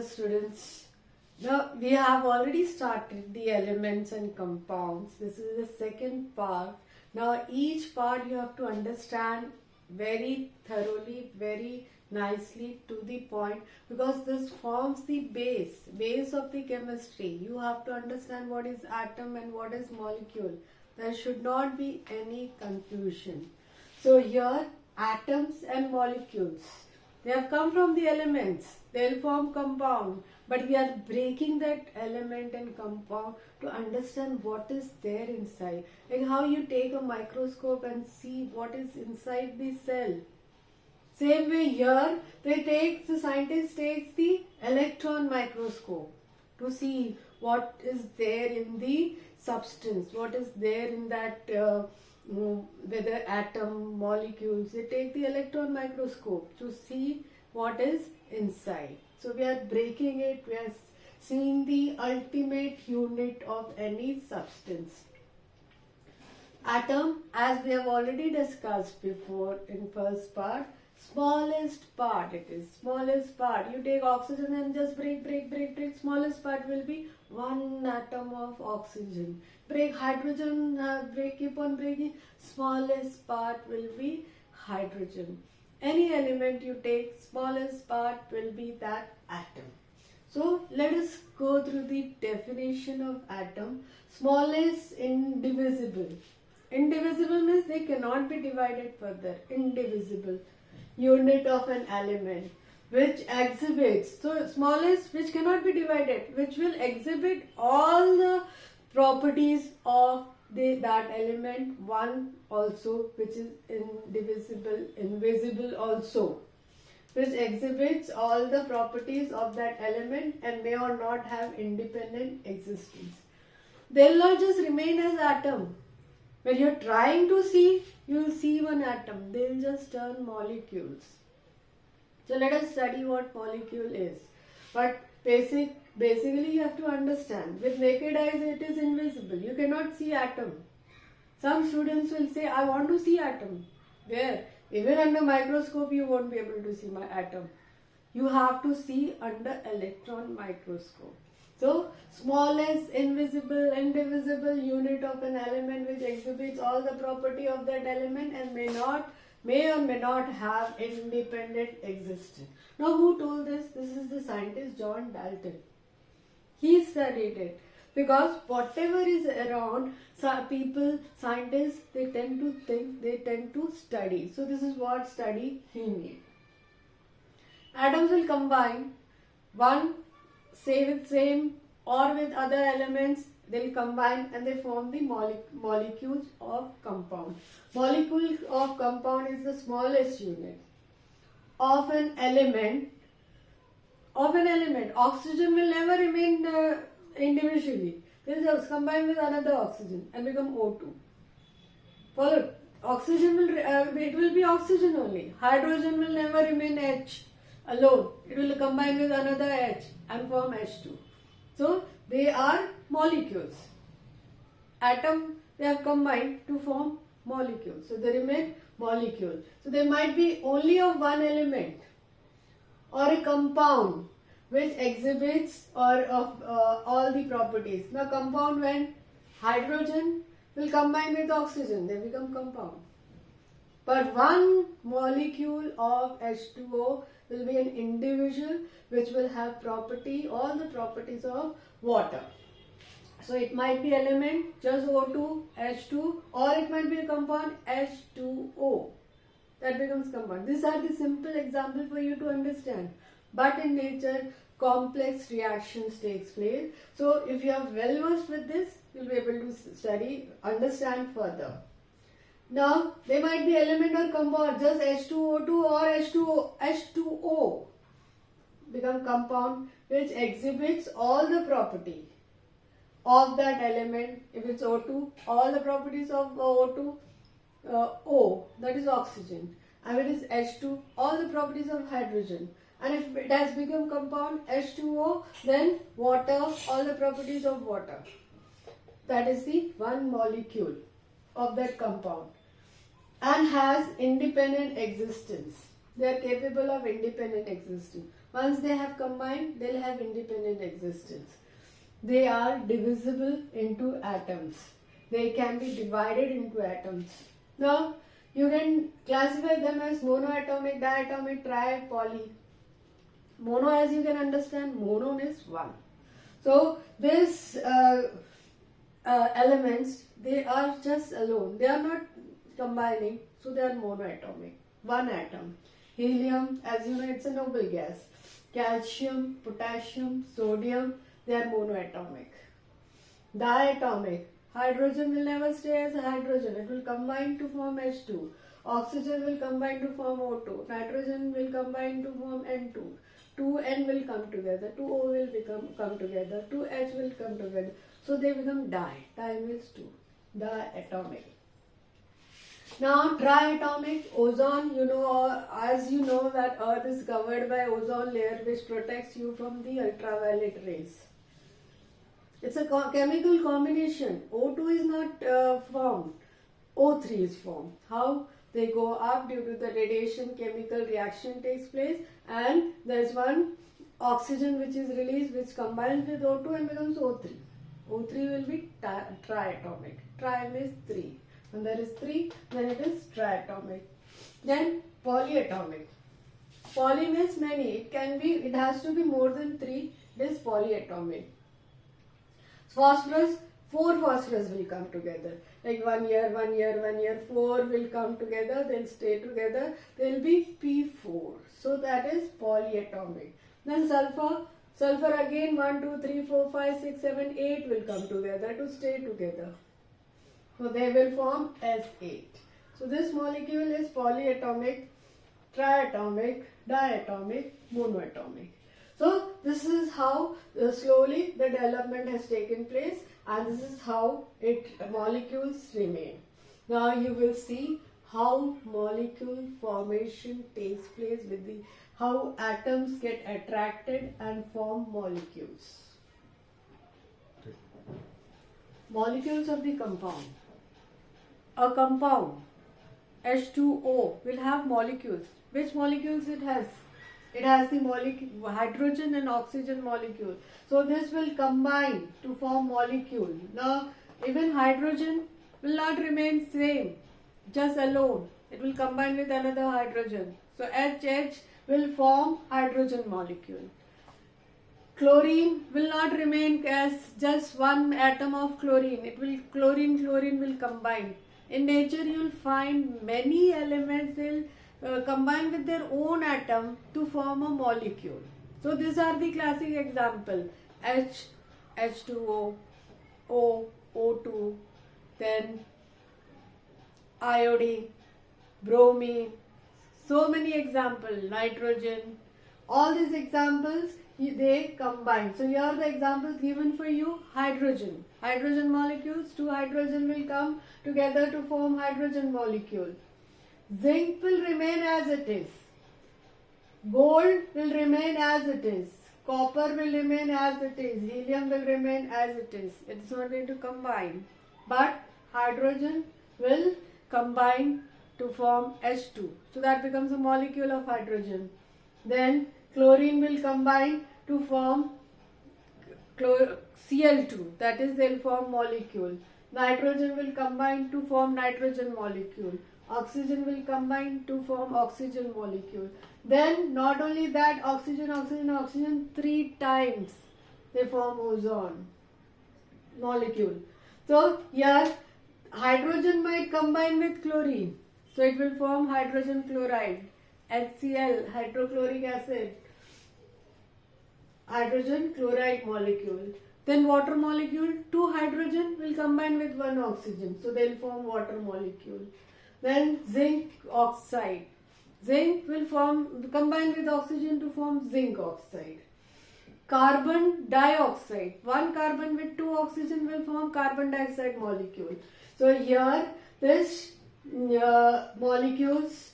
Dear students, now we have already started the elements and compounds. This is the second part. Now each part you have to understand very thoroughly, very nicely, to the point, because this forms the base of the chemistry. You have to understand what is atom and what is molecule. There should not be any confusion. So here atoms and molecules, they have come from the elements. They will form compound, but we are breaking that element and compound to understand what is there inside. Like how you take a microscope and see what is inside the cell. Same way here, the scientist takes the electron microscope to see what is there in the substance, what is there in that whether atom, molecules. They take the electron microscope to see what is inside. So we are breaking it, we are seeing the ultimate unit of any substance. Atom, as we have already discussed before in first part, smallest part it is, smallest part. You take oxygen and just break, smallest part will be one atom of oxygen. Break hydrogen, keep on breaking, smallest part will be hydrogen. Any element you take, smallest part will be that atom. So let us go through the definition of atom. Smallest, indivisible. Indivisible means they cannot be divided further. Indivisible. Unit of an element which exhibits, so smallest which cannot be divided, which will exhibit all the properties of that element, one also which is indivisible, invisible also, which exhibits all the properties of that element and may or not have independent existence. They will not just remain as atom. When you are trying to see, you will see one atom. They will just turn molecules. So let us study what molecule is. But basically you have to understand, with naked eyes it is invisible. You cannot see atom. Some students will say, I want to see atom. Where? Even under microscope you won't be able to see my atom. You have to see under electron microscope. So, smallest, invisible, indivisible unit of an element which exhibits all the property of that element and may or may not have independent existence. Now, who told this? This is the scientist John Dalton. He studied it because whatever is around, scientists, they tend to think, they tend to study. So, this is what study he made. Atoms will combine, one say with same or with other elements, they will combine and they form the molecules of compound. Molecule of compound is the smallest unit of an element. Oxygen will never remain individually. They will just combine with another oxygen and become O2. Follow? Oxygen will it will be oxygen only. Hydrogen will never remain H alone. It will combine with another H and form H2. So they are molecules. Atom, they have combined to form molecules. So they remain molecules. So they might be only of one element or a compound which exhibits or of all the properties. Now compound, when hydrogen will combine with oxygen, they become compound. But one molecule of H2O will be an individual which will have all the properties of water. So it might be element just O2, H2, or it might be a compound H2O. That becomes compound. These are the simple examples for you to understand. But in nature, complex reactions takes place. So if you are well versed with this, you will be able to understand further. Now, they might be element or compound, just H2O2 or H2O become compound which exhibits all the property of that element. If it's O2, all the properties of O2, O, that is oxygen. And if it is H2, all the properties of hydrogen. And if it has become compound H2O, then water, all the properties of water. That is the one molecule of that compound. And has independent existence. They are capable of independent existence. Once they have combined, they'll have independent existence. They are divisible into atoms. They can be divided into atoms. Now, you can classify them as monoatomic, diatomic, tri, poly. Mono, as you can understand, mono is one. So, these elements, they are just alone. They are not combining, so they are monoatomic. One atom. Helium, as you know, it's a noble gas. Calcium, potassium, sodium, they are monoatomic. Diatomic. Hydrogen will never stay as a hydrogen. It will combine to form H2. Oxygen will combine to form O2. Nitrogen will combine to form N2. 2N will come together. 2O will come together. 2H will come together. So they become di. Di means 2. Diatomic. Now triatomic, ozone, as you know that Earth is covered by ozone layer which protects you from the ultraviolet rays. It's a chemical combination. O2 is not formed. O3 is formed. How? They go up due to the radiation chemical reaction takes place, and there is one oxygen which is released which combines with O2 and becomes O3. O3 will be triatomic. Tri means 3. When there is 3, then it is triatomic. Then polyatomic. Poly means many. It has to be more than 3. It is polyatomic. Phosphorus, 4 phosphorus will come together. Like 1 year, 1 year, 1 year, 4 will come together, they'll stay together. There will be P4. So that is polyatomic. Then sulfur again 1, 2, 3, 4, 5, 6, 7, 8 will come together to stay together. So they will form S8. So this molecule is polyatomic, triatomic, diatomic, monoatomic. So this is how slowly the development has taken place, and this is how molecules remain. Now you will see how molecule formation takes place with how atoms get attracted and form molecules. Molecules of the compound. A compound H2O will have molecules. Which molecules it has? It has the hydrogen and oxygen molecule. So this will combine to form molecule. Now even hydrogen will not remain same, just alone. It will combine with another hydrogen. So HH will form hydrogen molecule. Chlorine will not remain as just one atom of chlorine. Chlorine will combine. In nature you will find many elements will combine with their own atom to form a molecule. So these are the classic example. H2O, O, O2, then iodine, bromine, so many examples, nitrogen, all these examples they combine. So here are the examples given for you. Hydrogen molecules, 2 hydrogen will come together to form hydrogen molecule. Zinc will remain as it is. Gold will remain as it is. Copper will remain as it is. Helium will remain as it is. It is not going to combine. But hydrogen will combine to form H2. So that becomes a molecule of hydrogen. Then chlorine will combine to form Cl2. That is, they will form molecule. Nitrogen will combine to form nitrogen molecule. Oxygen will combine to form oxygen molecule. Then not only that, oxygen 3 times they form ozone molecule. So here hydrogen might combine with chlorine. So it will form hydrogen chloride, HCl, hydrochloric acid, hydrogen chloride molecule. Then water molecule, 2 hydrogen will combine with 1 oxygen. So they will form water molecule. Then zinc oxide. Zinc will combine with oxygen to form zinc oxide. Carbon dioxide. 1 carbon with 2 oxygen will form carbon dioxide molecule. So here this molecules,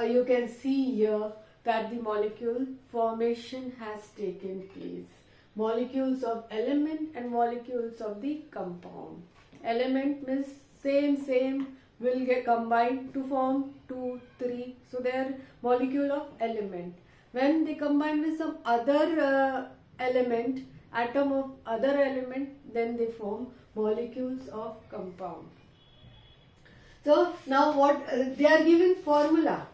you can see here that the molecule formation has taken place. Molecules of element and molecules of the compound. Element means same will get combined to form 2, 3. So they are molecule of element. When they combine with some other element, atom of other element, then they form molecules of compound. So now what they are given formula.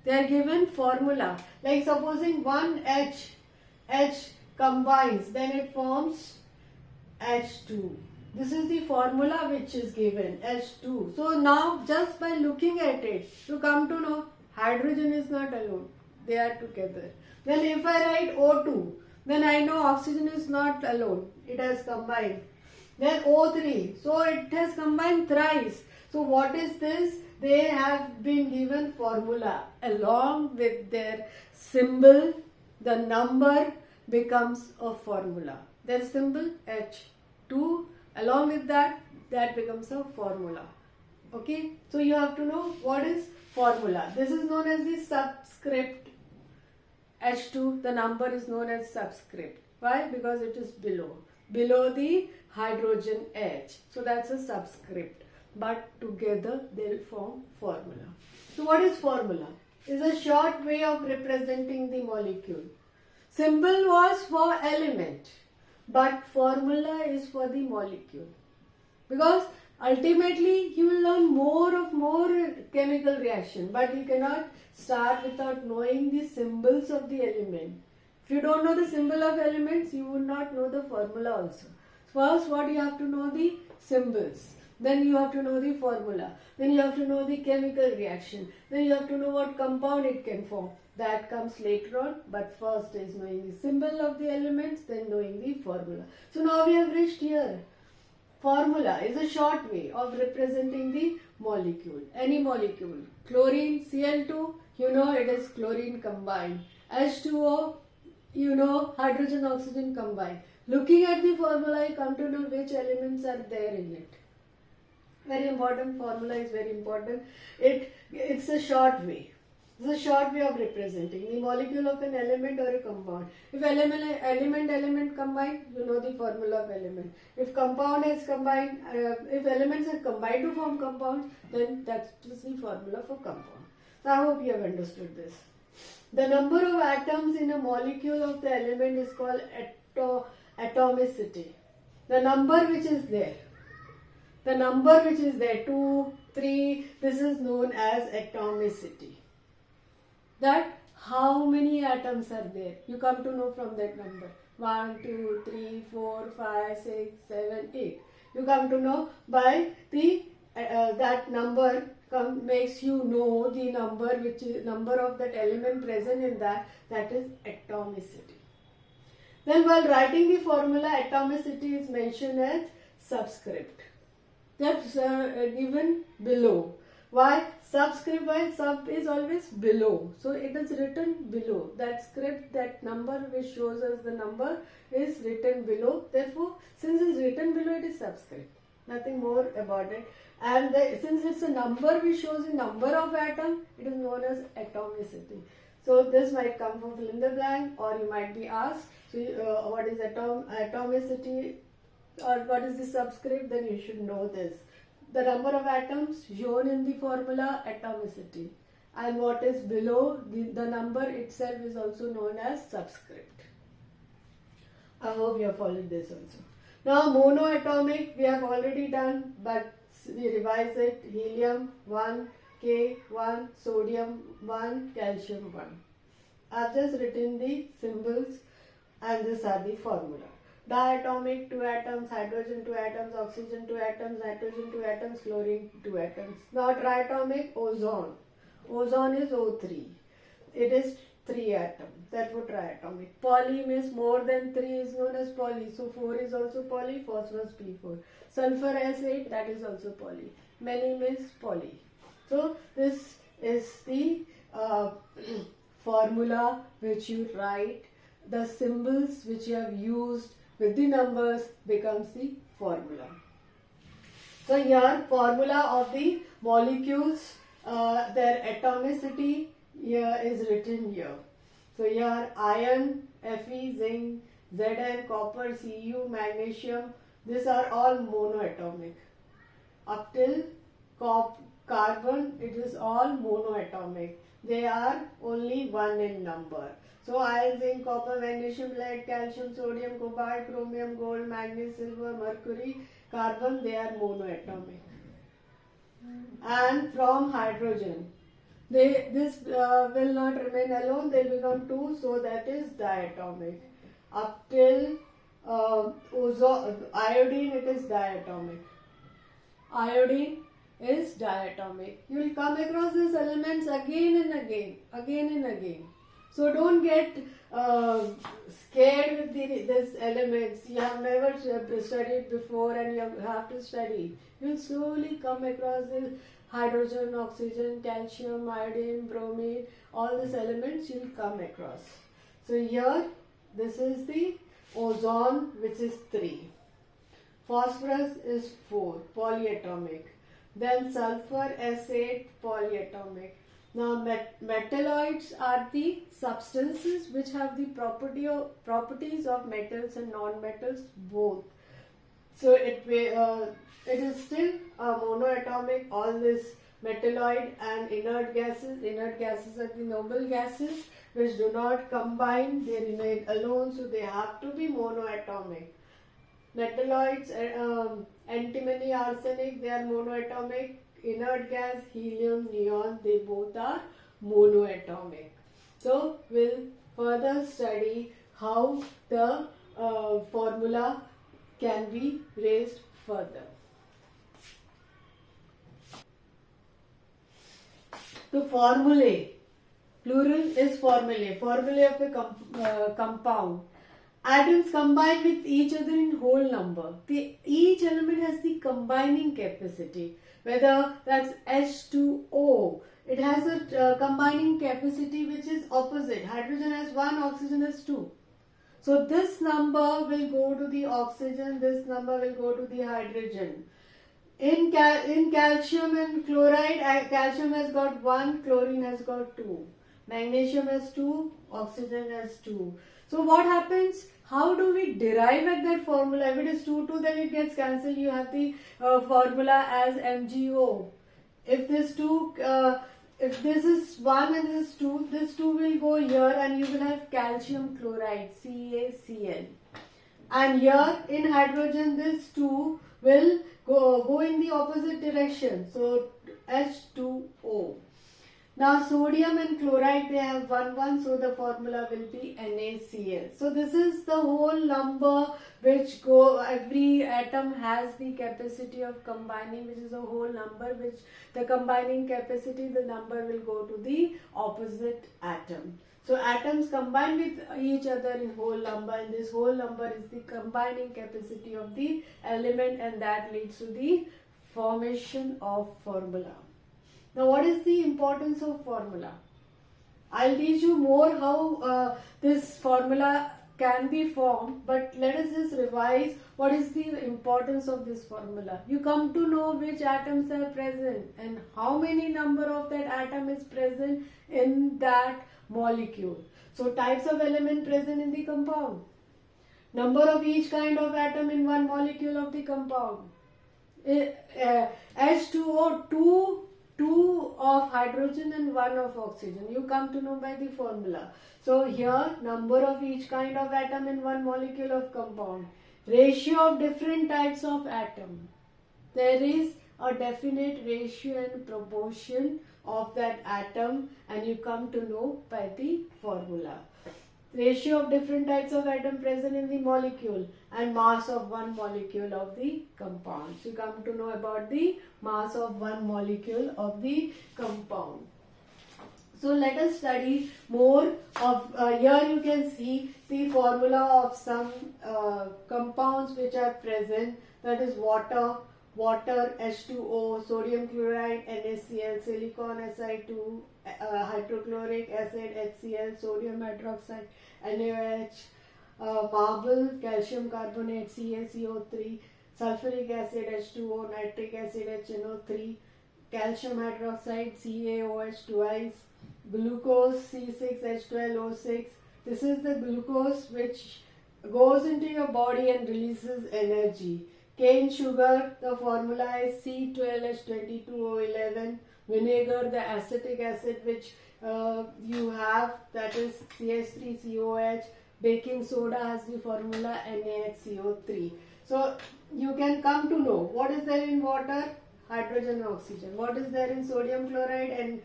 They are given formula. Like supposing one H combines, then it forms H2. This is the formula which is given, H2. So now just by looking at it, you come to know hydrogen is not alone. They are together. Then if I write O2, then I know oxygen is not alone. It has combined. Then O3. So it has combined thrice. So what is this? They have been given formula along with their symbol. The number becomes a formula. Their symbol H2, along with that becomes a formula. Okay, so you have to know what is formula. This is known as the subscript. H2, the number is known as subscript. Why? Because it is below the hydrogen H. So that's a subscript. But together they will form formula. So what is formula? It's a short way of representing the molecule. Symbol was for element, but formula is for the molecule. Because ultimately you will learn more chemical reaction, but you cannot start without knowing the symbols of the element. If you don't know the symbol of elements, you will not know the formula also. First, what you have to know the symbols. Then you have to know the formula. Then you have to know the chemical reaction. Then you have to know what compound it can form. That comes later on, but first is knowing the symbol of the elements, then knowing the formula. So now we have reached here. Formula is a short way of representing the molecule. Any molecule. Chlorine, Cl2, you know it is chlorine combined. H2O, you know hydrogen, oxygen combined. Looking at the formula, you come to know which elements are there in it. Very important. Formula is very important. It's a short way. It's a short way of representing the molecule of an element or a compound. If element combined, you know the formula of element. If compound is combined, if elements are combined to form compounds, then that's the formula for compound. So I hope you have understood this. The number of atoms in a molecule of the element is called atomicity. The number which is there. 2, 3, this is known as atomicity. That how many atoms are there? You come to know from that number. 1, 2, 3, 4, 5, 6, 7, 8. You come to know by the that number makes you know the number which is number of that element present in that is atomicity. Then while writing the formula, atomicity is mentioned as subscript. That's given below. Why? Subscript, why? Sub is always below. So it is written below. That script, that number which shows us the number is written below. Therefore, since it is written below, it is subscript. Nothing more about it. And since it's a number which shows the number of atom, it is known as atomicity. So this might come from fill in the blank, or you might be asked, so what is atomicity? Or what is the subscript? Then you should know this. The number of atoms shown in the formula, atomicity. And what is below, the number itself is also known as subscript. I hope you have followed this also. Now monoatomic we have already done, but we revise it. Helium 1, K 1, sodium 1, calcium 1. I have just written the symbols and these are the formula. Diatomic 2 atoms, hydrogen 2 atoms, oxygen 2 atoms, nitrogen 2 atoms, chlorine 2 atoms. Now triatomic ozone. Ozone is O3. It is 3 atoms. Therefore triatomic. Poly means more than 3 is known as poly. So 4 is also poly. Phosphorus P4. Sulfur S8, that is also poly. Many means poly. So this is the formula which you write. The symbols which you have used with the numbers becomes the formula. So here formula of the molecules, their atomicity here is written here. So here iron, Fe, zinc, Zn, copper, Cu, magnesium, these are all monoatomic. Up till carbon, it is all monoatomic. They are only 1 in number. So iron, zinc, copper, magnesium, lead, calcium, sodium, cobalt, chromium, gold, manganese, silver, mercury, carbon, they are monoatomic. And from hydrogen, this will not remain alone, they will become 2, so that is diatomic. Up till iodine, it is diatomic. Iodine is diatomic. You will come across these elements again and again. So don't get scared with these elements. You have never studied before and you have to study. You will slowly come across the hydrogen, oxygen, calcium, iodine, bromine, all these elements you will come across. So here, this is the ozone, which is 3. Phosphorus is 4, polyatomic. Then sulfur, S8, polyatomic. Now metalloids are the substances which have the properties of metals and non-metals both. So it is still monoatomic. All this metalloid and inert gases. Inert gases are the noble gases which do not combine, they remain alone, so they have to be monoatomic. Metalloids, antimony, arsenic, they are monoatomic. Inert gas, helium, neon, they both are monoatomic. So we'll further study how the formula can be raised further. The formulae, plural is formulae, formulae of a compound. Atoms combine with each other in whole number. Each element has the combining capacity. Whether that's H2O, it has a combining capacity which is opposite. Hydrogen has 1, oxygen has 2. So this number will go to the oxygen, this number will go to the hydrogen. In calcium and chloride, calcium has got 1, chlorine has got 2. Magnesium has 2, oxygen has 2. So what happens? How do we derive at that formula? If it is 2, 2, then it gets cancelled. You have the formula as MgO. If this 2, if this is 1 and this 2 will go here and you will have calcium chloride, CaCl. And here in hydrogen, this 2 will go in the opposite direction. So H2O. Now sodium and chloride, they have 1, 1, so the formula will be NaCl. So this is the whole number which every atom has the capacity of combining, which is a whole number which the combining capacity, the number will go to the opposite atom. So atoms combine with each other in whole number, and this whole number is the combining capacity of the element, and that leads to the formation of formula. Now what is the importance of formula? I'll teach you more how this formula can be formed, but let us just revise what is the importance of this formula. You come to know which atoms are present and how many number of that atom is present in that molecule. So types of element present in the compound. Number of each kind of atom in one molecule of the compound. H2O, 2 of hydrogen and 1 of oxygen. You come to know by the formula. So here number of each kind of atom in one molecule of compound. Ratio of different types of atom. There is a definite ratio and proportion of that atom, and you come to know by the formula. Ratio of different types of atom present in the molecule and mass of one molecule of the compound. So you come to know about the mass of one molecule of the compound. So let us study more of, here you can see the formula of some compounds which are present, that is water, H2O, sodium chloride, NaCl, silicon, Si2, hydrochloric acid, HCl, sodium hydroxide, NaOH, marble, calcium carbonate, CaCO3, sulfuric acid, H2O, nitric acid, HNO3, calcium hydroxide, CaOH twice, glucose, C6H12O6. This is the glucose which goes into your body and releases energy. Cane sugar, the formula is C12H22O11. Vinegar, the acetic acid which you have, that is CH3COH. Baking soda has the formula NaHCO3. So you can come to know what is there in water, hydrogen and oxygen. What is there in sodium chloride and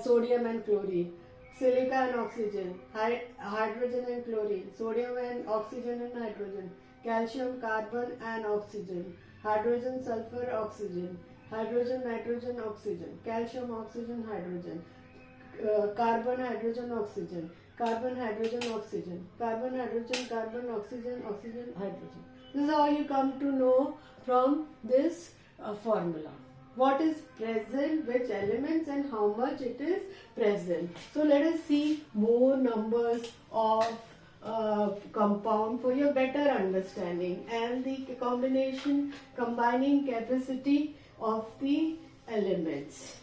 sodium and chlorine. Silica and oxygen, hydrogen and chlorine, sodium and oxygen and hydrogen, calcium, carbon and oxygen, hydrogen, sulfur, oxygen, hydrogen, nitrogen, oxygen, calcium, oxygen, hydrogen, carbon, hydrogen, oxygen, carbon, hydrogen, oxygen, carbon, hydrogen, carbon, oxygen, oxygen, hydrogen. This is how you come to know from this formula. What is present, which elements and how much it is present. So let us see more numbers of compound for your better understanding and the combining capacity of the elements.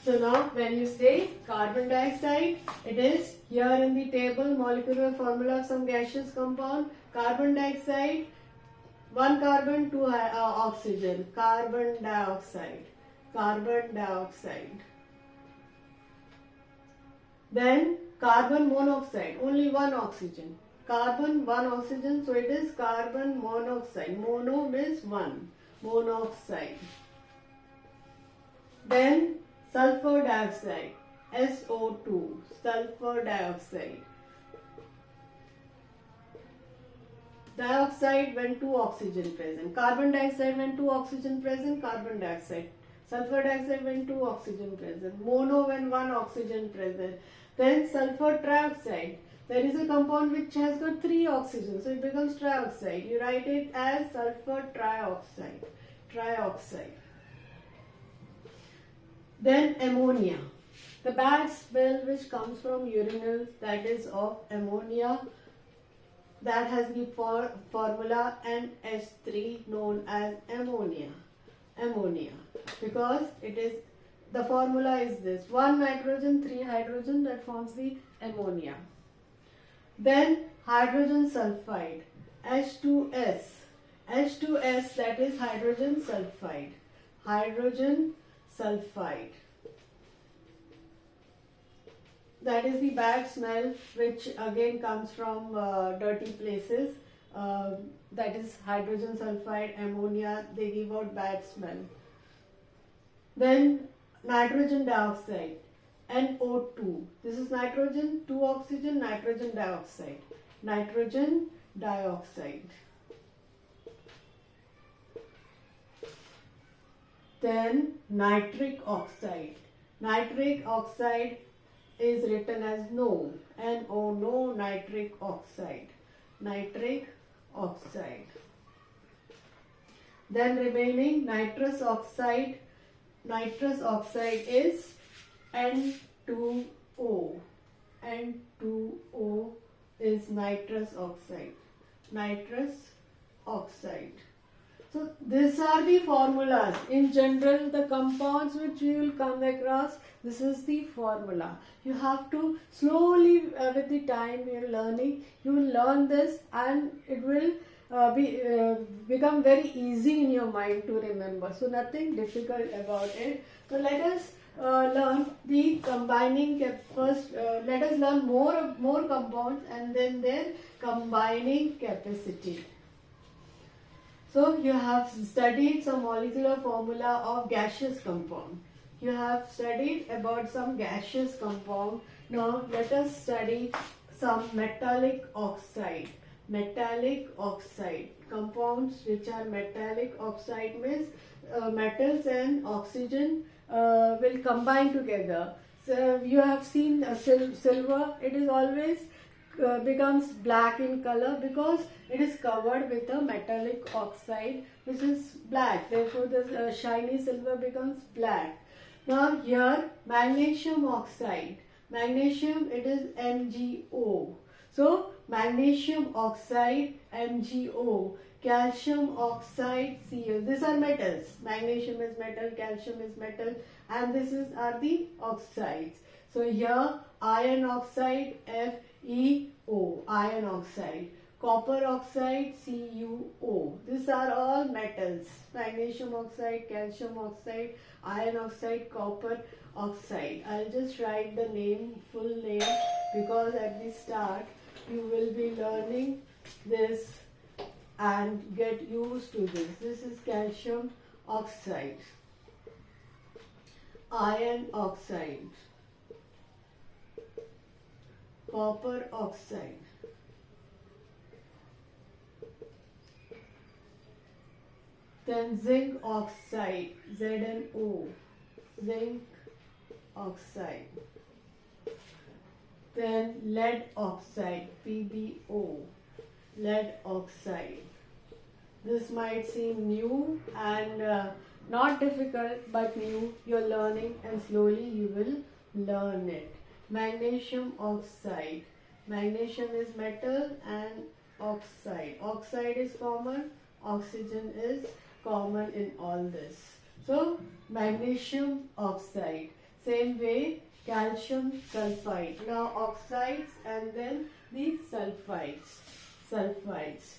So now when you say carbon dioxide, it is here in the table, molecular formula of some gaseous compound. Carbon dioxide, 1 carbon, 2 oxygen, carbon dioxide, carbon dioxide. Then carbon monoxide, only 1 oxygen, carbon 1 oxygen, so it is carbon monoxide. Mono means 1, monoxide. Then sulfur dioxide, SO2, sulfur dioxide. Dioxide when 2 oxygen present. Carbon dioxide when 2 oxygen present, carbon dioxide. Sulfur dioxide when 2 oxygen present. Mono when 1 oxygen present. Then sulfur trioxide. There is a compound which has got 3 oxygens, so it becomes trioxide. You write it as sulfur trioxide. Trioxide. Then ammonia. The bad smell which comes from urinals, that is of ammonia, that has the formula NH3 known as ammonia. Ammonia. Because it is, the formula is this, 1 nitrogen, 3 hydrogen, that forms the ammonia. Then hydrogen sulfide, H2S. H2S, that is hydrogen sulfide. Hydrogen sulfide. That is the bad smell which again comes from dirty places. That is hydrogen sulfide, ammonia, they give out bad smell. Then nitrogen dioxide, NO2. This is nitrogen, 2 oxygen, nitrogen dioxide. Nitrogen dioxide. Then nitric oxide. Nitric oxide is written as NO. NO, no nitric oxide. Nitric oxide. Then remaining nitrous oxide. Nitrous oxide is N2O. N2O is nitrous oxide. Nitrous oxide. So these are the formulas. In general, the compounds which you will come across, this is the formula. You have to slowly, with the time you are learning, you will learn this and it will become very easy in your mind to remember. So nothing difficult about it. So let us learn the combining, first let us learn more compounds and then their combining capacity. So you have studied some molecular formula of gaseous compound. You have studied about some gaseous compound. Now let us study some metallic oxide. Metallic oxide. Compounds which are metallic oxide means metals and oxygen will combine together. So you have seen silver, it is always becomes black in color because it is covered with a metallic oxide which is black. Therefore the shiny silver becomes black. Now here magnesium oxide. Magnesium, it is MgO. So magnesium oxide, MgO, calcium oxide, Cu. These are metals. Magnesium is metal, calcium is metal, and are the oxides. So here iron oxide, FeO, iron oxide. Copper oxide, CuO. These are all metals. Magnesium oxide, calcium oxide, iron oxide, copper oxide. I'll just write the full name, because at the start you will be learning this and get used to this. This is calcium oxide, iron oxide, copper oxide, then zinc oxide, ZnO, zinc oxide, then lead oxide, PbO, lead oxide. This might seem new and not difficult, but new. You're learning and slowly you will learn it. Magnesium oxide. Magnesium is metal and oxide. Oxide is common, oxygen is common in all this. So magnesium oxide. Same way calcium sulfide. Now oxides and then the sulfides. Sulfides.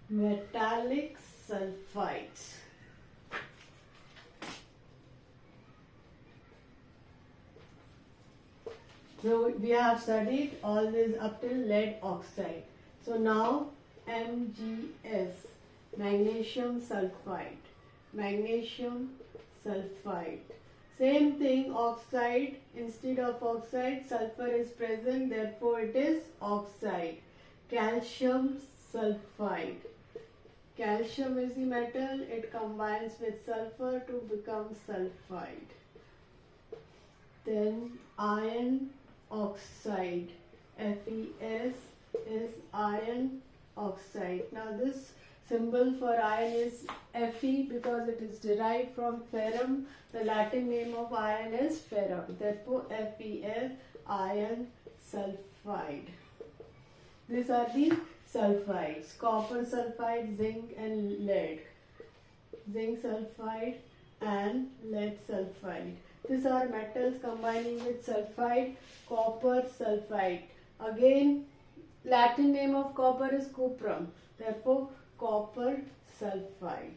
Metallic sulfides. So we have studied all this up till lead oxide. So now MgS, magnesium sulfide. Magnesium sulfide. Same thing, oxide. Instead of oxide, sulfur is present, therefore it is oxide. Calcium sulfide. Calcium is the metal, it combines with sulfur to become sulfide. Then iron oxide, FeS is iron oxide. Now this symbol for iron is Fe because it is derived from ferrum. The Latin name of iron is ferrum. Therefore FeS, iron sulfide. These are the sulfides. Copper sulfide, zinc and lead. Zinc sulfide and lead sulfide. These are metals combining with sulfide, copper sulfide. Again, Latin name of copper is cuprum. Therefore, copper sulfide.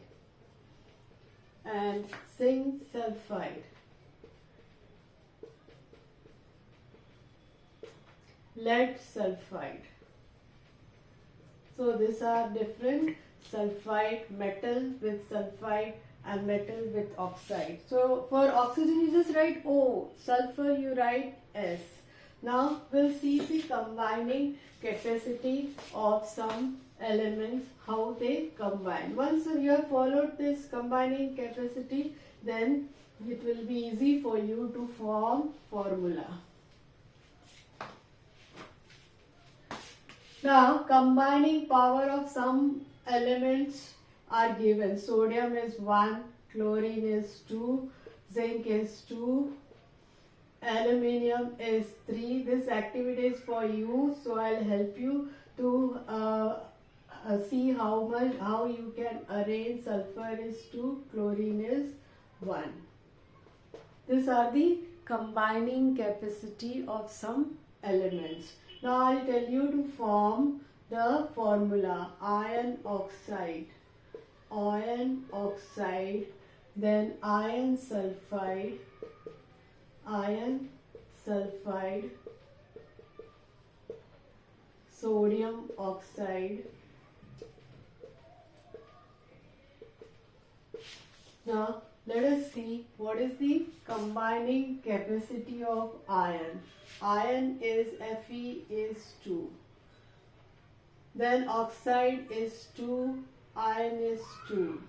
And zinc sulfide. Lead sulfide. So these are different sulfide, metal with sulfide and metal with oxide. So for oxygen you just write O, sulfur you write S. Now we'll see the combining capacity of some elements, how they combine. Once you have followed this combining capacity, then it will be easy for you to form formula. Now combining power of some elements are given. Sodium is 1, chlorine is 2, zinc is 2, aluminium is 3. This activity is for you, so I'll help you to see how you can arrange. Sulfur is 2, chlorine is 1. These are the combining capacity of some elements. Now I'll tell you to form the formula. Iron oxide, then iron sulfide, sodium oxide. Now let us see what is the combining capacity of iron. Iron is Fe is 2. Then oxide is 2, iron is 2.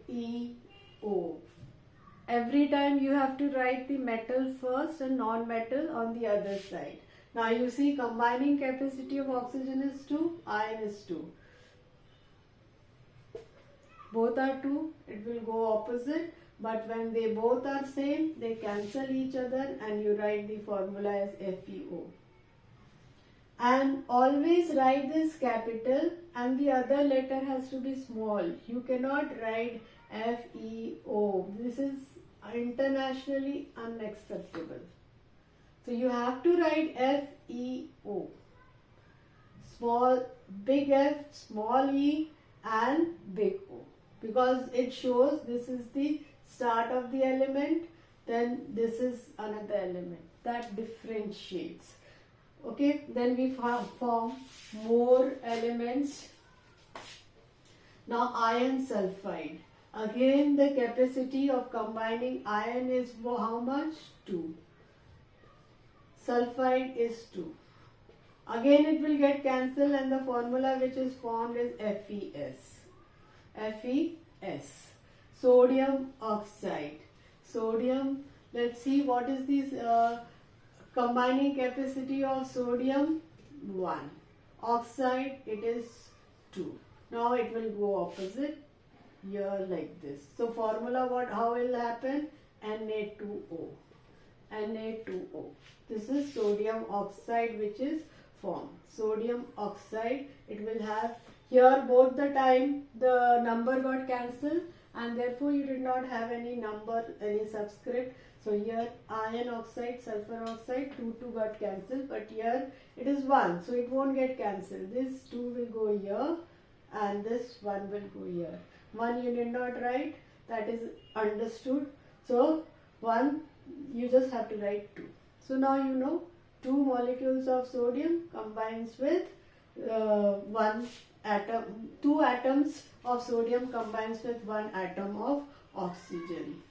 FeO. Every time you have to write the metal first and non-metal on the other side. Now you see combining capacity of oxygen is 2, iron is 2. Both are 2, it will go opposite. but when they both are same, they cancel each other and you write the formula as FeO. And always write this capital and the other letter has to be small. You cannot write FeO. This is internationally unacceptable. So you have to write FeO. Small, big F, small e and big O. Because it shows this is the start of the element, then this is another element. That differentiates. Okay, then we form more elements. Now iron sulfide. Again the capacity of combining iron is how much? 2. Sulfide is 2. Again it will get cancelled and the formula which is formed is FeS. FeS. Sodium oxide. Sodium, let's see what is this combining capacity of sodium? 1. Oxide, it is 2. Now it will go opposite here like this. So formula how will happen? Na2O. Na2O. This is sodium oxide which is formed. Sodium oxide, it will have here both the time the number got cancelled and therefore you did not have any number, any subscript. So here iron oxide, sulfur oxide, 2 got cancelled, but here it is 1, so it won't get cancelled. This 2 will go here and this 1 will go here. 1 you did not write, that is understood. So 1 you just have to write 2. So now you know 2 molecules of sodium combines with 1 atom, 2 atoms of sodium combines with 1 atom of oxygen.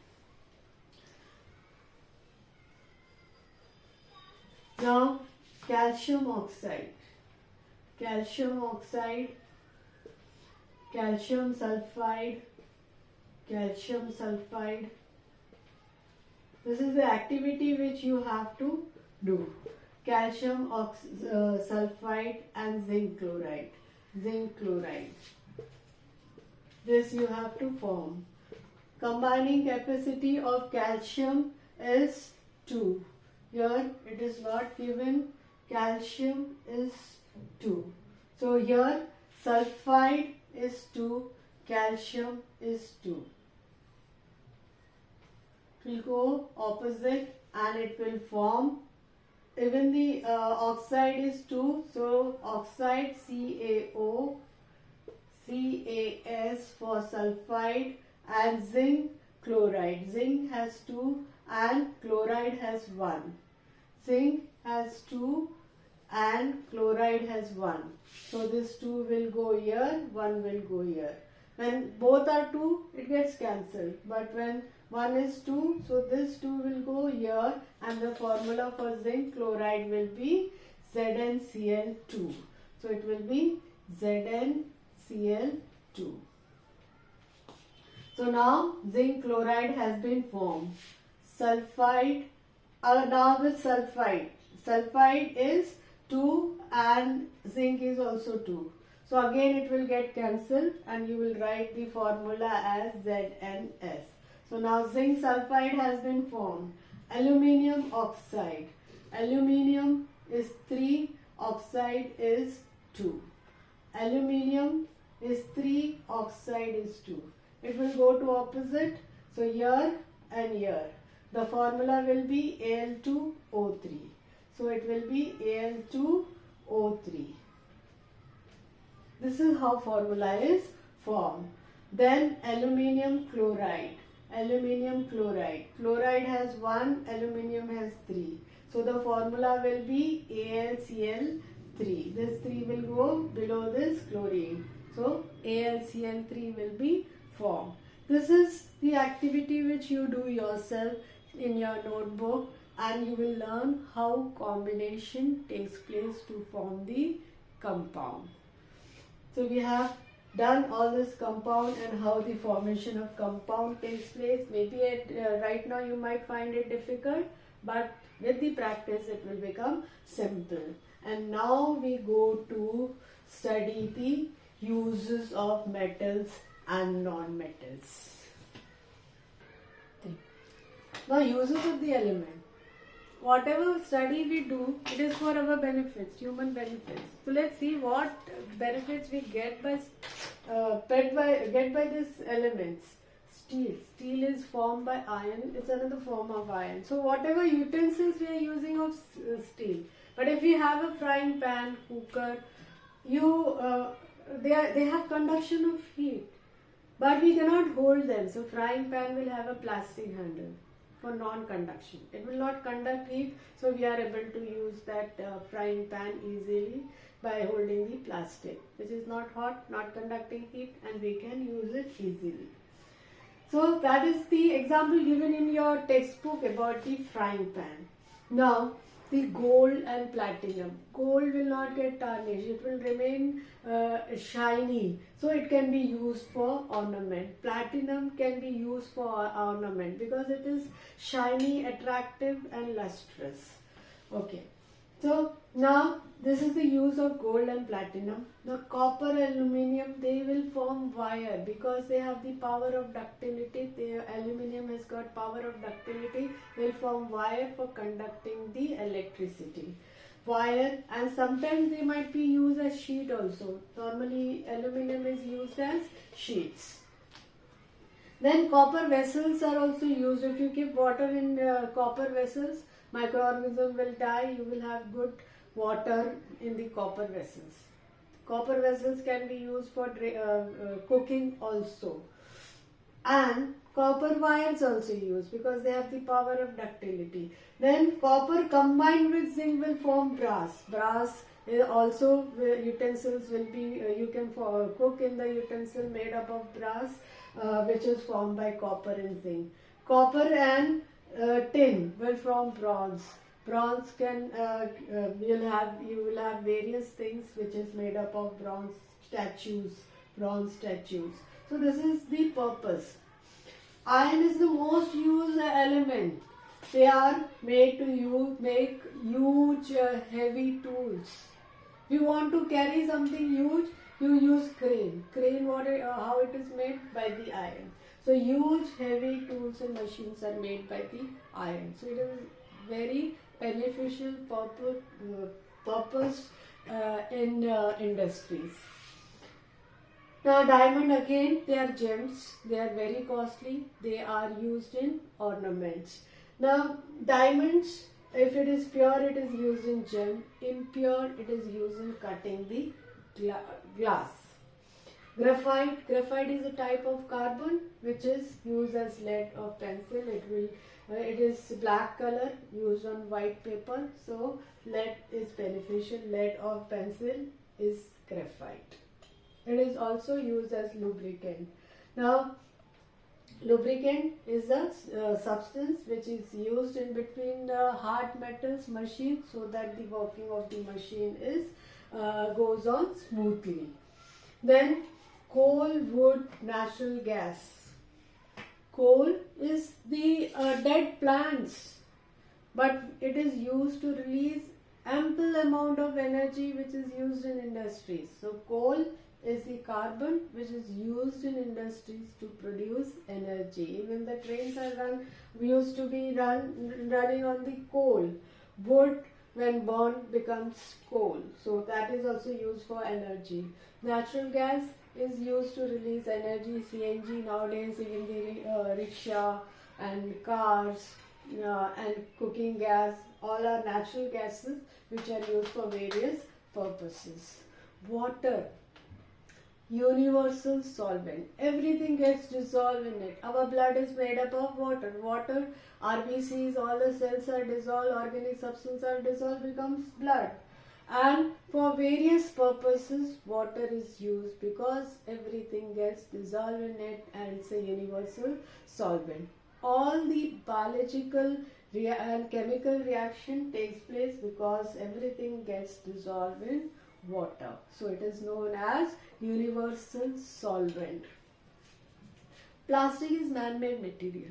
Now calcium oxide, calcium oxide, calcium sulfide, calcium sulfide. This is the activity which you have to do. Calcium sulfide and zinc chloride. Zinc chloride. This you have to form. Combining capacity of calcium is 2. Here it is not given. Calcium is 2. So here sulfide is 2. Calcium is 2. It will go opposite and it will form. Even the oxide is 2. So oxide CaO, CaS for sulfide and zinc chloride. Zinc has 2 and chloride has 1. Zinc has 2 and chloride has 1. So this 2 will go here, 1 will go here. When both are 2, it gets cancelled. But when 1 is 2, so this 2 will go here and the formula for zinc chloride will be ZnCl2. So it will be ZnCl2. So now zinc chloride has been formed. Sulfide, now with sulfide. Sulfide is 2 and zinc is also 2. So again it will get cancelled and you will write the formula as ZnS. So now zinc sulfide has been formed. Aluminium oxide. Aluminium is 3, oxide is 2. Aluminium is 3, oxide is 2. It will go to opposite. So here and here. The formula will be Al2O3. So it will be Al2O3. This is how formula is formed. Then aluminium chloride. Aluminium chloride. Chloride has 1, aluminium has 3. So the formula will be AlCl3. This 3 will go below this chlorine. So AlCl3 will be formed. This is the activity which you do yourself in your notebook and you will learn how combination takes place to form the compound. So we have done all this compound and how the formation of compound takes place. Maybe right now you might find it difficult, but with the practice it will become simple. And now we go to study the uses of metals and non-metals. Now, uses of the element. Whatever study we do, it is for our benefits, human benefits. So let's see what benefits we get by these elements. Steel. Steel is formed by iron. It's another form of iron. So whatever utensils we are using of steel. But if you have a frying pan, cooker, they have conduction of heat. But we cannot hold them. So frying pan will have a plastic handle for non-conduction. It will not conduct heat, so we are able to use that frying pan easily by holding the plastic, which is not hot, not conducting heat, and we can use it easily. So that is the example given in your textbook about the frying pan. Now, the gold and platinum. Gold will not get tarnished. It will remain shiny. So it can be used for ornament. Platinum can be used for ornament because it is shiny, attractive and lustrous. Okay. So now this is the use of gold and platinum. Now copper and aluminium, they will form wire because they have the power of ductility. The aluminium has got power of ductility. Will form wire for conducting the electricity. Wire, and sometimes they might be used as sheet also. Normally aluminium is used as sheets. Then copper vessels are also used. If you keep water in copper vessels, microorganism will die. You will have good water in the copper vessels. Copper vessels can be used for cooking also. And copper wires also used because they have the power of ductility. Then copper combined with zinc will form brass. Brass also utensils will be, you can cook in the utensil made up of brass, which is formed by copper and zinc. Copper and tin will form bronze. Bronze can you will have various things which is made up of bronze statues. So this is the purpose. Iron is the most used element. They are made to make huge heavy tools. If you want to carry something huge, you use crane. Crane, how it is made? By the iron. So huge heavy tools and machines are made by the iron. So it is very beneficial purpose in industries. Now diamond, again, they are gems. They are very costly. They are used in ornaments. Now diamonds, if it is pure, it is used in gem. Impure, it is used in cutting the glass. Graphite is a type of carbon which is used as lead of pencil. It is black color used on white paper. So lead is beneficial. Lead of pencil is graphite. It is also used as lubricant. Now lubricant is a substance which is used in between the hard metals machine so that the working of the machine goes on smoothly. Then coal, wood, natural gas. Coal is the dead plants, but it is used to release ample amount of energy which is used in industries. So coal is the carbon which is used in industries to produce energy. Even the trains are used to be running on the coal. Wood, when burned, becomes coal. So that is also used for energy. Natural gas is used to release energy. CNG nowadays, even the rickshaw and cars and cooking gas, all are natural gases which are used for various purposes. Water, universal solvent. Everything gets dissolved in it. Our blood is made up of water. Water, RBCs, all the cells are dissolved, organic substances are dissolved, becomes blood. And for various purposes, water is used because everything gets dissolved in it and it's a universal solvent. All the biological and chemical reaction takes place because everything gets dissolved in water. So it is known as universal solvent. Plastic is man-made material.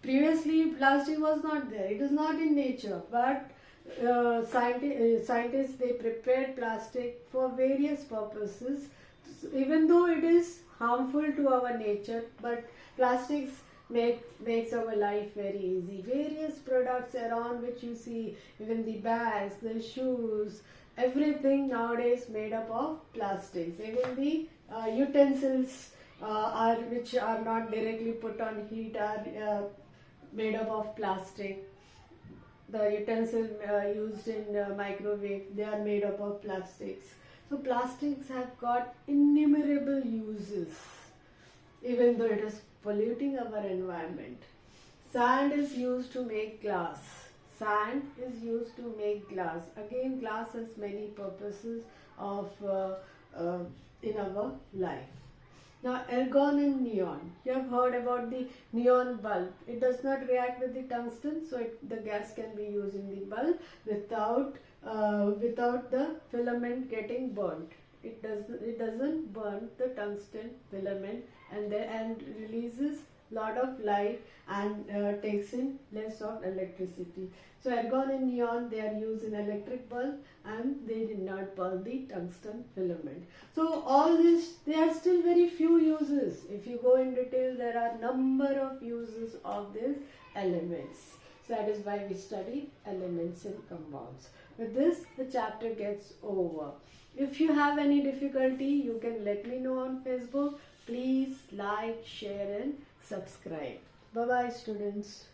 Previously, plastic was not there. It is not in nature, but scientists, they prepared plastic for various purposes. Even though it is harmful to our nature, but plastics makes our life very easy. Various products around which you see, even the bags, the shoes, everything nowadays made up of plastics. Even the utensils which are not directly put on heat are made up of plastic. The utensils used in microwave, they are made up of plastics. So plastics have got innumerable uses, even though it is polluting our environment. Sand is used to make glass. Sand is used to make glass. Again, glass has many purposes in our life. Now, argon and neon. You have heard about the neon bulb. It does not react with the tungsten, so the gas can be used in the bulb without the filament getting burnt. It doesn't burn the tungsten filament and releases lot of light and takes in less of electricity. So argon and neon, they are used in electric bulb and they did not burn the tungsten filament. So all this, there are still very few uses. If you go in detail, there are number of uses of these elements. So that is why we study elements and compounds. With this, the chapter gets over. If you have any difficulty, you can let me know on Facebook. Please like, share and subscribe. Bye-bye, students.